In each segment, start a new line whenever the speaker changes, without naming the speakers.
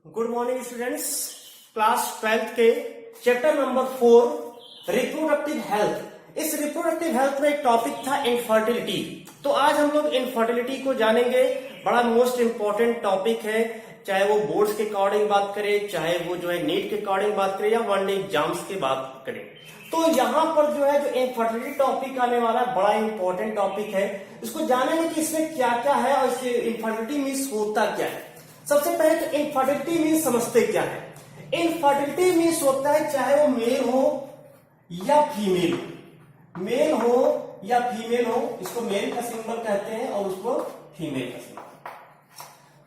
Good morning students. Class 12th के chapter number 4 reproductive health. इस reproductive health में एक टॉपिक था इनफर्टिलिटी। तो आज हम लोग इनफर्टिलिटी को जानेंगे। बड़ा मोस्ट इंपॉर्टेंट टॉपिक है, चाहे वो बोर्ड्स के अकॉर्डिंग बात करें, चाहे वो जो है नीट के अकॉर्डिंग बात करें या वनडे एग्जाम्स की बात करें। तो यहाँ पर जो है जो इनफर्टिलिटी टॉपिक आने वाला है, बड़ा इंपॉर्टेंट टॉपिक है। इसको जानेंगे कि इसमें क्या क्या है और इससे इनफर्टिलिटी मीन्स होता क्या है। सबसे पहले तो इनफर्टिलिटी मीन्स समझते क्या है। इनफर्टिलिटी मीन्स होता है चाहे वो मेल हो या फीमेल, मेल हो या फीमेल हो, इसको मेल का सिंबल कहते हैं और उसको फीमेल का सिंबल।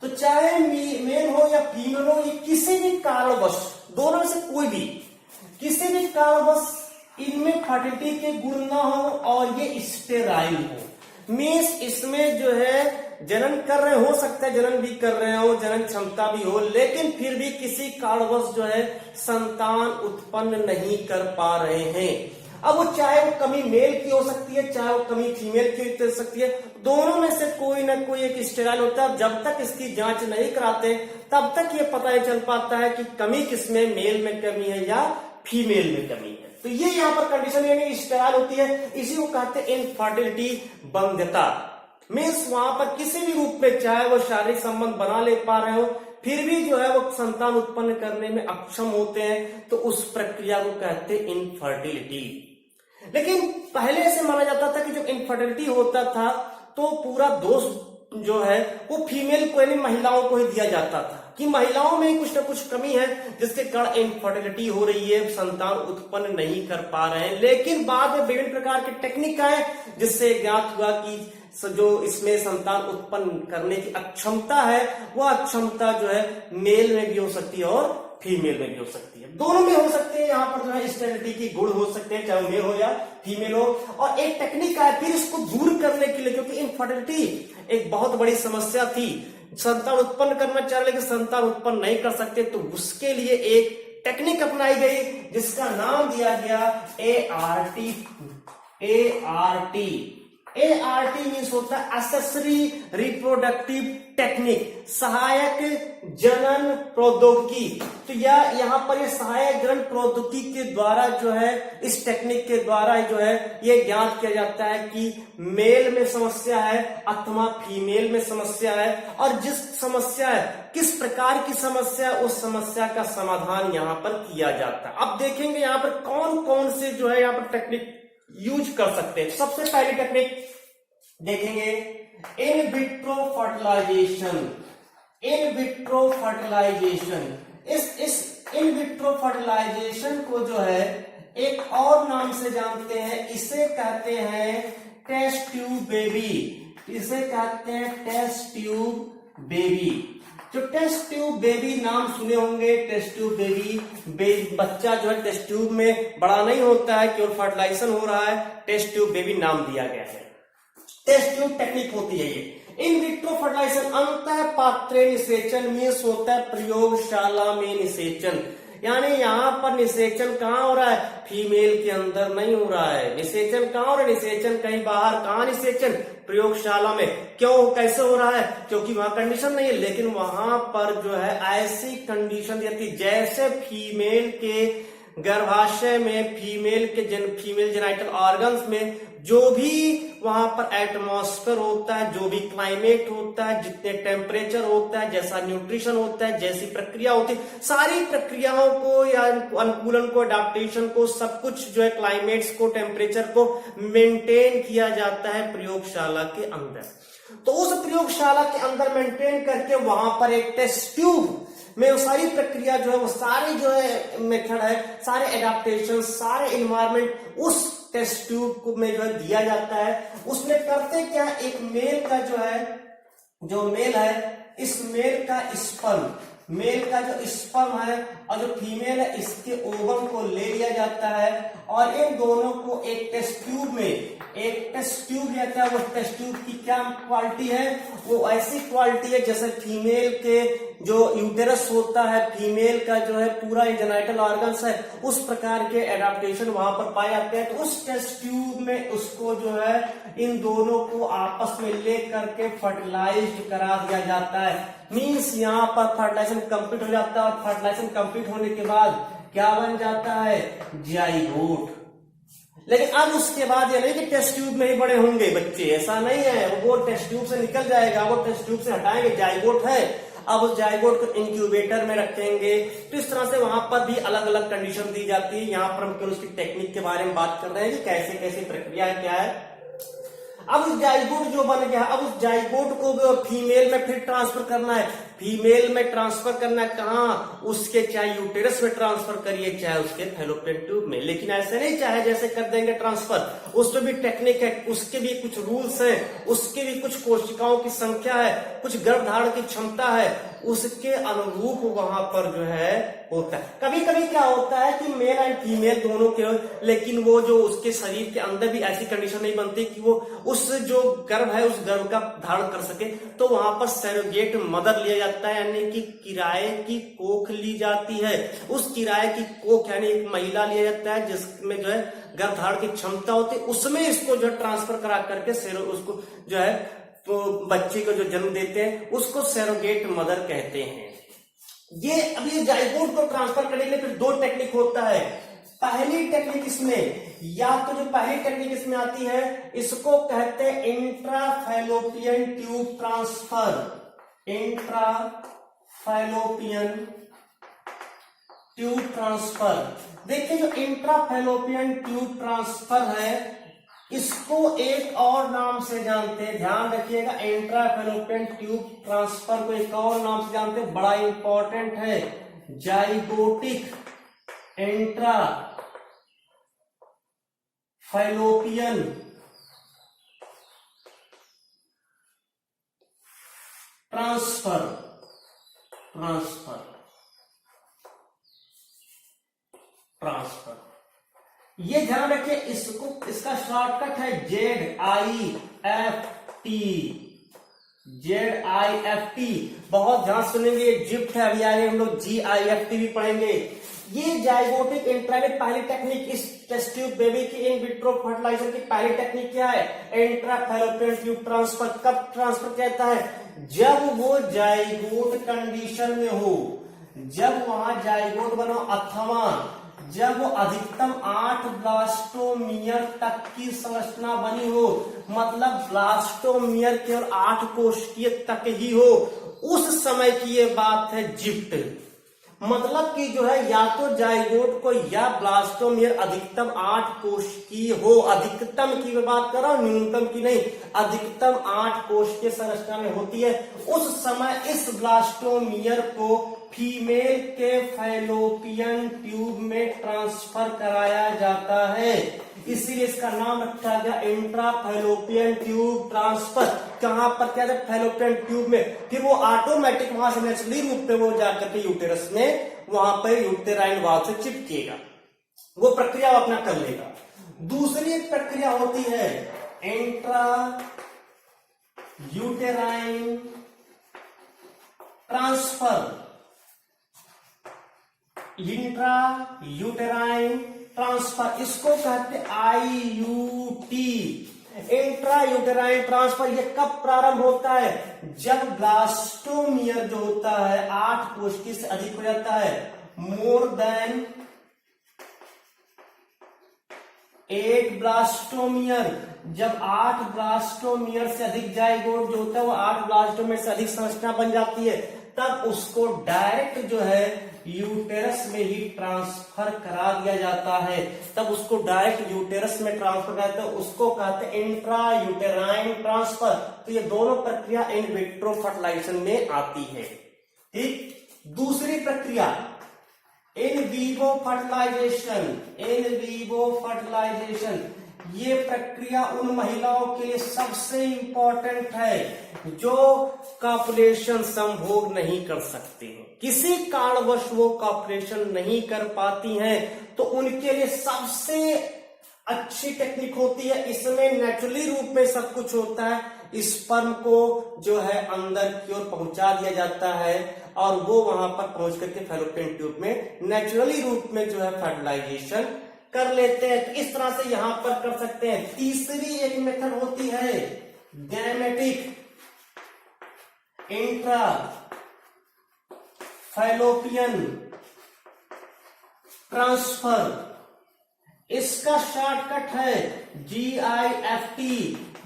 तो चाहे मेल हो या फीमेल हो, ये किसी भी कारणवश, दोनों में से कोई भी किसी भी कारणवश इनमें फर्टिलिटी के गुण ना हो और ये स्टेराइल हो, मीन्स इसमें जो है जनन कर रहे हो सकता है जनन भी कर रहे हो, जनन क्षमता भी हो, लेकिन फिर भी किसी कारणवश जो है संतान उत्पन्न नहीं कर पा रहे हैं। अब वो चाहे वो कमी मेल की हो सकती है, चाहे वो कमी फीमेल की हो सकती है, दोनों में से कोई ना कोई एक स्टेराइल होता है। जब तक इसकी जांच नहीं कराते तब तक ये पता नहीं चल पाता है कि कमी किसमें, मेल में कमी है या फीमेल में कमी है। तो ये यहाँ पर कंडीशन यानी स्टेराइल होती है, इसी को कहते हैं इनफर्टिलिटी, बंध्यता। मीन्स वहां पर किसी भी रूप में चाहे वो शारीरिक संबंध बना ले पा रहे हो, फिर भी जो है वो संतान उत्पन्न करने में अक्षम होते हैं, तो उस प्रक्रिया को कहते हैं इनफर्टिलिटी। लेकिन पहले से माना जाता था कि जो इनफर्टिलिटी होता था तो पूरा दोष जो है वो फीमेल को यानी महिलाओं को ही दिया जाता था कि महिलाओं में कुछ ना कुछ कमी है जिसके कारण इनफर्टिलिटी हो रही है, संतान उत्पन्न नहीं कर पा रहे हैं। लेकिन बाद में विभिन्न प्रकार के टेक्निक आए जिससे ज्ञात हुआ कि जो इसमें संतान उत्पन्न करने की अक्षमता है वह अक्षमता जो है मेल में भी हो सकती है और फीमेल में भी हो सकती है, दोनों में हो सकते हैं। यहाँ पर जो है स्टेरिलिटी की गुण हो सकते हैं, चाहे मेल हो या फीमेल हो। और एक टेक्निक है फिर इसको दूर करने के लिए, क्योंकि इनफर्टिलिटी एक बहुत बड़ी समस्या थी, संतान उत्पन्न करना चाह रहे लेकिन संतान उत्पन्न नहीं कर सकते, तो उसके लिए एक टेक्निक अपनाई गई जिसका नाम दिया गया ART मीन्स होता है एक्सेसरी रिप्रोडक्टिव टेक्निक, सहायक जनन प्रौद्योगिकी। तो यहाँ पर ये सहायक जनन प्रौद्योगिकी के द्वारा जो है, इस टेक्निक के द्वारा जो है ये ज्ञात किया जाता है कि मेल में समस्या है अथवा फीमेल में समस्या है, और जिस समस्या है किस प्रकार की समस्या है उस समस्या का समाधान यहाँ पर किया जाता है। अब देखेंगे यहाँ पर कौन कौन से जो है यहाँ पर टेक्निक यूज कर सकते हैं। सबसे पहली टेक्निक देखेंगे in vitro fertilization. In vitro fertilization, इस इन विट्रो फर्टिलाइजेशन को जो है एक और नाम से जानते हैं, इसे कहते हैं टेस्ट ट्यूब बेबी। इसे कहते हैं टेस्ट ट्यूब बेबी। जो टेस्ट ट्यूब बेबी नाम सुने होंगे, टेस्ट ट्यूब बेबी, बच्चा जो है टेस्ट ट्यूब में बड़ा नहीं होता है, केवल फर्टिलाइजेशन हो रहा है, टेस्ट ट्यूब बेबी नाम दिया गया है। टेस्ट ट्यूब टेक्निक होती है ये। इन विट्रो फर्टिलाइजेशन अंतः पात्रे निषेचन मीन्स होता है प्रयोगशाला में निषेचन, यानी यहाँ पर निषेचन कहाँ हो रहा है, फीमेल के अंदर नहीं हो रहा है। निषेचन कहाँ हो रहा है, निषेचन कहीं बाहर, कहाँ निषेचन, प्रयोगशाला में। क्यों, कैसे हो रहा है, क्योंकि वहां कंडीशन नहीं है, लेकिन वहां पर जो है ऐसी कंडीशन रहती जैसे फीमेल के गर्भाशय में, फीमेल जेनाइटल ऑर्गन्स में जो भी वहां पर एटमॉस्फेयर होता है, जो भी क्लाइमेट होता है, जितने टेम्परेचर होता है, जैसा न्यूट्रिशन होता है, जैसी प्रक्रिया होती है, सारी प्रक्रियाओं को या अनुकूलन को, अडाप्टेशन को, सब कुछ जो है क्लाइमेट्स को, टेम्परेचर को मेंटेन किया जाता है प्रयोगशाला के अंदर। तो उस प्रयोगशाला के अंदर मेंटेन करके वहां पर एक टेस्ट ट्यूब में वो सारी प्रक्रिया जो है, वो सारी जो है मेथड है, सारे एडाप्टेशन, सारे इन्वायरमेंट उस टेस्ट ट्यूब को में जो है दिया जाता है। उसमें करते क्या, एक मेल का जो है, जो मेल है, इस मेल का स्पर्म, मेल का जो स्पर्म है और जो फीमेल है इसके ओवम को ले लिया जाता है और इन दोनों को एक टेस्ट ट्यूब में, एक टेस्ट ट्यूब रहता है। वो टेस्ट ट्यूब की क्या क्वालिटी है, वो ऐसी क्वालिटी है जैसे फीमेल के जो यूटेरस होता है, फीमेल का जो है पूरा जेनाइटल ऑर्गन्स है, उस प्रकार के एडाप्टेशन वहां पर पाए जाते हैं। तो उस टेस्ट ट्यूब में उसको जो है इन दोनों को आपस में ले करके फर्टिलाइज करा दिया जाता है। मीन्स यहाँ पर फर्टिलाइजेशन कंप्लीट हो जाता है और फर्टिलाइजेशन कंप्लीट होने के बाद क्या बन जाता है, जाइगोट। लेकिन अब उसके बाद ये नहीं कि टेस्ट ट्यूब में ही बड़े होंगे बच्चे, ऐसा नहीं है, वो टेस्ट ट्यूब से निकल जाएगा, वो टेस्ट ट्यूब से हटाएंगे, जाइगोट है, अब उस जाइगोट को इंक्यूबेटर में रखेंगे। तो इस तरह से वहां पर भी अलग अलग कंडीशन दी जाती है। यहाँ पर हम केवल उसकी टेक्निक के बारे में बात कर रहे हैं कि कैसे कैसे प्रक्रिया है, क्या है। अब उस जाइगोट जो बन गया, अब उस जाइगोट को फीमेल में फिर ट्रांसफर करना है। फीमेल में ट्रांसफर करना है कहाँ, उसके चाहे यूटेरस में ट्रांसफर करिए, चाहे उसके फैलोपियन ट्यूब में। लेकिन ऐसे नहीं चाहे जैसे कर देंगे ट्रांसफर, उसमें भी टेक्निक है, उसके भी कुछ रूल्स हैं, उसके भी कुछ कोशिकाओं की संख्या है, कुछ गर्भधारण की क्षमता है, उसके अनुरूप वहां पर जो है होता है। कभी कभी क्या होता है कि मेल एंड फीमेल दोनों के, लेकिन वो जो उसके शरीर के अंदर भी ऐसी कंडीशन नहीं बनती कि वो उस जो गर्भ है उस गर्भ का धारण कर सके, तो वहां पर सरोगेट मदर लिया जाता है, यानी कि किराए की कोख ली जाती है। उस किराए की कोख यानी एक महिला लिया जाता है जिसमें जो है गर्भधारण की क्षमता होती है, उसमें इसको जो ट्रांसफर करा करके उसको जो है तो बच्चे को जो जन्म देते हैं उसको सरोगेट मदर कहते हैं। ये अब ये जाइगोट को ट्रांसफर करने के लिए फिर दो टेक्निक होता है। पहली टेक्निक इसमें, या तो जो पहली टेक्निक इसमें आती है इसको कहते हैं intrafallopian tube transfer. Intrafallopian tube transfer. देखिए जो इंट्राफैलोपियन ट्यूब ट्रांसफर है इसको एक और नाम से जानते हैं, ध्यान रखिएगा, इंट्राफैलोपियन ट्यूब ट्रांसफर को एक और नाम से जानते हैं, बड़ा इंपॉर्टेंट है, जाइगोटिक इंट्राफैलोपियन ट्रांसफर। ये ध्यान रखिए, इसका शॉर्टकट है ZIFT। बहुत ध्यान सुनेंगे, ये जिफ्ट है, अभी आगे हम लोग GIFT भी पढ़ेंगे। ये जाइगोटिक इंट्रागेट पहली टेक्निक, इस टेस्ट ट्यूब बेबी की इन विट्रो फर्टिलाइजेशन की पहली टेक्निक क्या है, इंट्राफैलोपियन ट्यूब ट्रांसफर। कब ट्रांसफर कहता है, जब वो जाइगोट कंडीशन में हो, जब वहां जाइगोट बनो, अथवा जब वो अधिकतम 8 ब्लास्टोमियर तक की संरचना बनी हो, मतलब ब्लास्टोमियर केवल 8 कोशिकीय तक ही हो, उस समय की ये बात है जिफ्ट। मतलब कि जो है या तो जाइगोट को या ब्लास्टोमियर अधिकतम 8 कोशिकीय हो, अधिकतम की मैं बात कर रहा हूं, न्यूनतम की नहीं, अधिकतम 8 कोशिकीय संरचना में होती है, उस समय इस ब्लास्टोमियर को फीमेल के फैलोपियन ट्यूब में ट्रांसफर कराया जाता है। इसीलिए इसका नाम रखा गया इंट्राफैलोपियन ट्यूब ट्रांसफर। कहां पर क्या है, फैलोपियन ट्यूब में, फिर वो ऑटोमेटिक वहां से नेचुरली रूप में वो जाकर के यूटेरस में वहां पर यूटेराइन वाल्व से चिपकेगा, वो प्रक्रिया अपना कर लेगा। दूसरी एक प्रक्रिया होती है intra uterine transfer. Intra uterine transfer, इसको कहते IUT, इंट्रा यूटेराइन ट्रांसफर। ये कब प्रारंभ होता है, जब ब्लास्टोमियर जो होता है 8 कोशिकीय से अधिक हो जाता है, मोर देन 8 ब्लास्टोमियर। जब 8 ब्लास्टोमियर से अधिक जाइगोट जो होता है वो 8 ब्लास्टोमियर से अधिक संरचना बन जाती है, तब उसको डायरेक्ट जो है यूटेरस में ही ट्रांसफर करा दिया जाता है। तब उसको डायरेक्ट यूटेरस में ट्रांसफर करते हैं, उसको कहते हैं इंट्रा यूटेराइन ट्रांसफर। तो ये दोनों प्रक्रिया इन विट्रो फर्टिलाइजेशन में आती है। ठीक, दूसरी प्रक्रिया in vivo fertilization. In vivo fertilization, ये प्रक्रिया उन महिलाओं के लिए सबसे इंपॉर्टेंट है जो कॉपुलेशन संभोग नहीं कर सकती हैं, किसी कारणवश वो कॉपुलेशन नहीं कर पाती हैं, तो उनके लिए सबसे अच्छी टेक्निक होती है। इसमें नेचुरली रूप में सब कुछ होता है, स्पर्म को जो है अंदर की ओर पहुंचा दिया जाता है और वो वहां पर पहुंच करके फैलोपियन ट्यूब में नेचुरली रूप में जो है फर्टिलाइजेशन कर लेते हैं। तो इस तरह से यहां पर कर सकते हैं। तीसरी एक मेथड होती है गैमेटिक इंट्रा फैलोपियन ट्रांसफर, इसका शॉर्टकट है GIFT,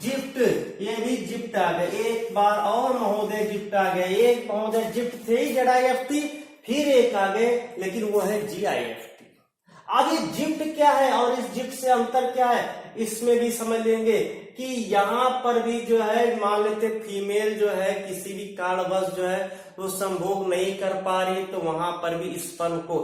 जिफ्ट। ये भी जिफ्ट आ गए, एक बार और महोदय जिफ्ट आ गए, एक महोदय जिफ्ट थे ZIFT, फिर एक आ गए, लेकिन वो है GIFT। अब ये जिफ्ट क्या है और इस जिफ्ट से अंतर क्या है, इसमें भी समझ लेंगे कि यहां पर भी जो है मान लेते फीमेल जो है किसी भी कारणवश जो है वो संभोग नहीं कर पा रही, तो वहां पर भी स्पर्म को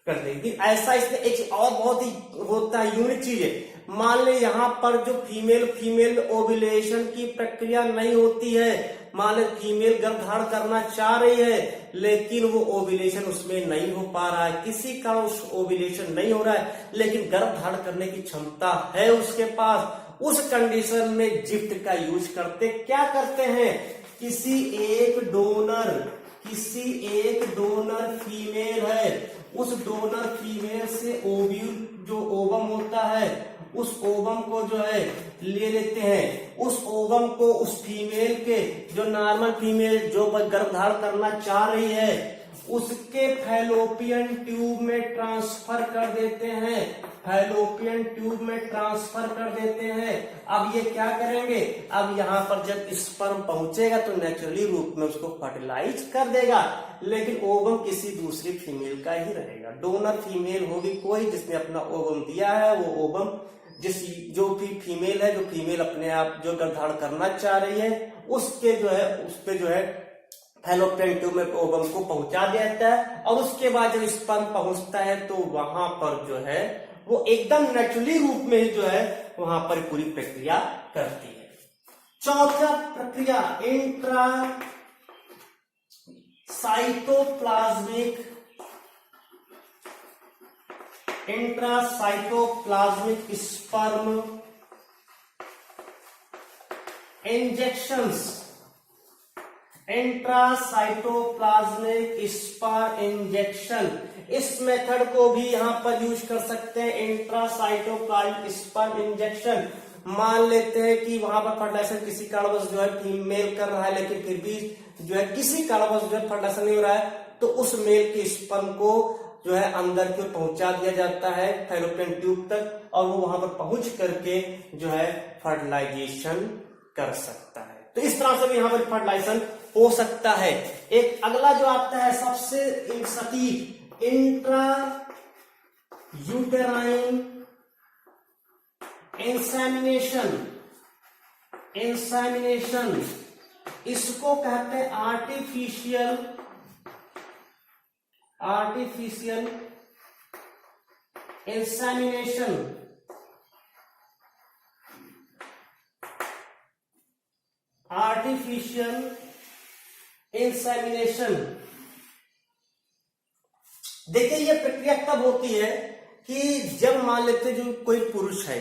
कर देगी। ऐसा इसमें एक और बहुत ही होता है यूनिक चीज है, मान ले यहाँ पर जो फीमेल ओव्यूलेशन की प्रक्रिया नहीं होती है, मान ले फीमेल गर्भधारण करना चाह रही है लेकिन वो ओव्यूलेशन उसमें नहीं हो पा रहा है, किसी कारण उस ओव्यूलेशन नहीं हो रहा है, लेकिन गर्भधारण करने की क्षमता है उसके पास, उस कंडीशन में जिफ्ट का यूज करते। क्या करते हैं, किसी एक डोनर फीमेल है, उस डोनर फीमेल से ओव्यूल जो ओवम होता है, उस ओवम को जो है ले लेते हैं, उस ओवम को उस फीमेल के जो नॉर्मल फीमेल जो गर्भधारण करना चाह रही है उसके फैलोपियन ट्यूब में ट्रांसफर कर देते हैं, फैलोपियन ट्यूब में ट्रांसफर कर देते हैं। अब ये क्या करेंगे, अब यहाँ पर जब स्पर्म पहुंचेगा तो नेचुरली रूप में उसको फर्टिलाइज कर देगा, लेकिन ओवम किसी दूसरी फीमेल का ही रहेगा। डोनर फीमेल होगी कोई जिसने अपना ओवम दिया है, वो ओवम जो भी फीमेल है, जो फीमेल अपने आप जो गर्भधारण करना चाह रही है उसके जो है उस पे जो है फैलोपियन ट्यूब में ओवम को पहुंचा देता है, और उसके बाद जब स्पर्म पहुंचता है तो वहां पर जो है वो एकदम नेचुरली रूप में ही जो है वहां पर पूरी प्रक्रिया करती है। चौथा प्रक्रिया intra cytoplasmic sperm injections, intracytoplasmic sperm injection, इस मेथड को भी यहां पर यूज कर सकते हैं। इंट्रासाइटोप्लाज्मिक स्पर्म इंजेक्शन, मान लेते हैं कि वहां पर फर्टिलाइजेशन किसी कारणवश जो है फीमेल कर रहा है, लेकिन फिर भी जो है किसी कारणवश जो है फर्टिलाइजेशन नहीं हो रहा है, तो उस मेल के स्पर्म को जो है अंदर की ओर पहुंचा दिया जाता है फैलोपियन ट्यूब तक, और वो वहां पर पहुंच करके जो है फर्टिलाइजेशन कर सकता है। तो इस तरह से भी यहां पर फर्टिलाइजेशन हो सकता है। एक अगला जो आता है सबसे सटीक इंट्रा यूटेराइन इंसेमिनेशन, इसको कहते हैं आर्टिफिशियल इंसेमिनेशन। देखिए ये प्रक्रिया कब होती है कि जब मान लेते जो कोई पुरुष है,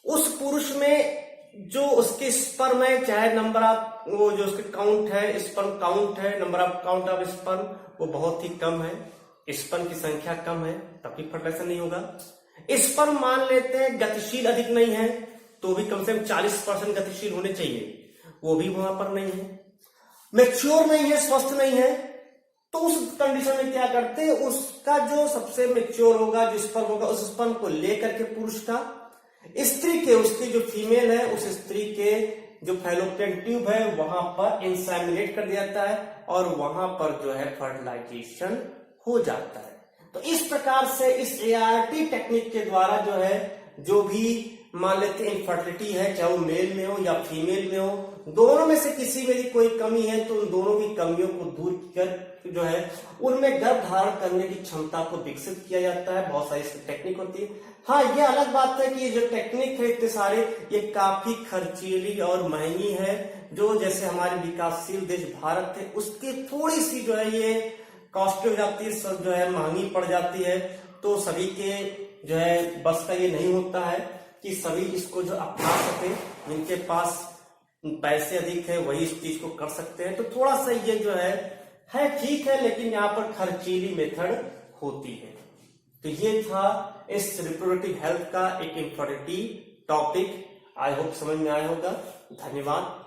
उस पुरुष में जो उसके स्पर्म है, चाहे नंबर ऑफ वो जो उसके काउंट है, स्पर्म काउंट है, number of count of sperm वो बहुत ही कम है, स्पर्म की संख्या कम है, तभी फर्टिलाइजेशन नहीं होगा। स्पर्म मान लेते हैं गतिशील अधिक नहीं है, तो भी कम से कम 40% गतिशील होने चाहिए, वो भी वहां पर नहीं है। मैच्योर नहीं है, स्वस्थ नहीं है, तो उस कंडीशन में क्या करते हैं, उसका जो सबसे मैच्योर होगा जो स्पर्म होगा, उस स्पर्म को लेकर के पुरुष का स्त्री के उसकी जो फीमेल है उस स्त्री के जो फैलोपियन ट्यूब है वहां पर इंसेमिनेट कर दिया जाता है, और वहां पर जो है फर्टिलाइजेशन हो जाता है। तो इस प्रकार से इस ART टेक्निक के द्वारा जो है जो भी मान लेते हैं इनफर्टिलिटी है, चाहे वो मेल में हो या फीमेल में हो, दोनों में से किसी में भी कोई कमी है तो उन दोनों की कमियों को दूर कर जो है उनमें गर्भ धारण करने की क्षमता को विकसित किया जाता है। बहुत सारी इसकी टेक्निक होती है। हाँ, ये अलग बात है कि ये जो टेक्निक है इतने सारे ये काफी खर्चीली और महंगी है, जो जैसे हमारे विकासशील देश भारत है उसकी थोड़ी सी जो है ये कॉस्टली हो जाती है, सब जो है महंगी पड़ जाती है। तो सभी के जो है बस का ये नहीं होता है कि सभी इसको जो अपना सके, जिनके पास पैसे अधिक है वही इस चीज को कर सकते हैं। तो थोड़ा सा ये जो है ठीक है, लेकिन यहाँ पर खर्चीली मेथड होती है। तो ये था इस रिप्रोडक्टिव हेल्थ का एक इन्फॉर्मेटिव टॉपिक। आई होप समझ में आया होगा। धन्यवाद।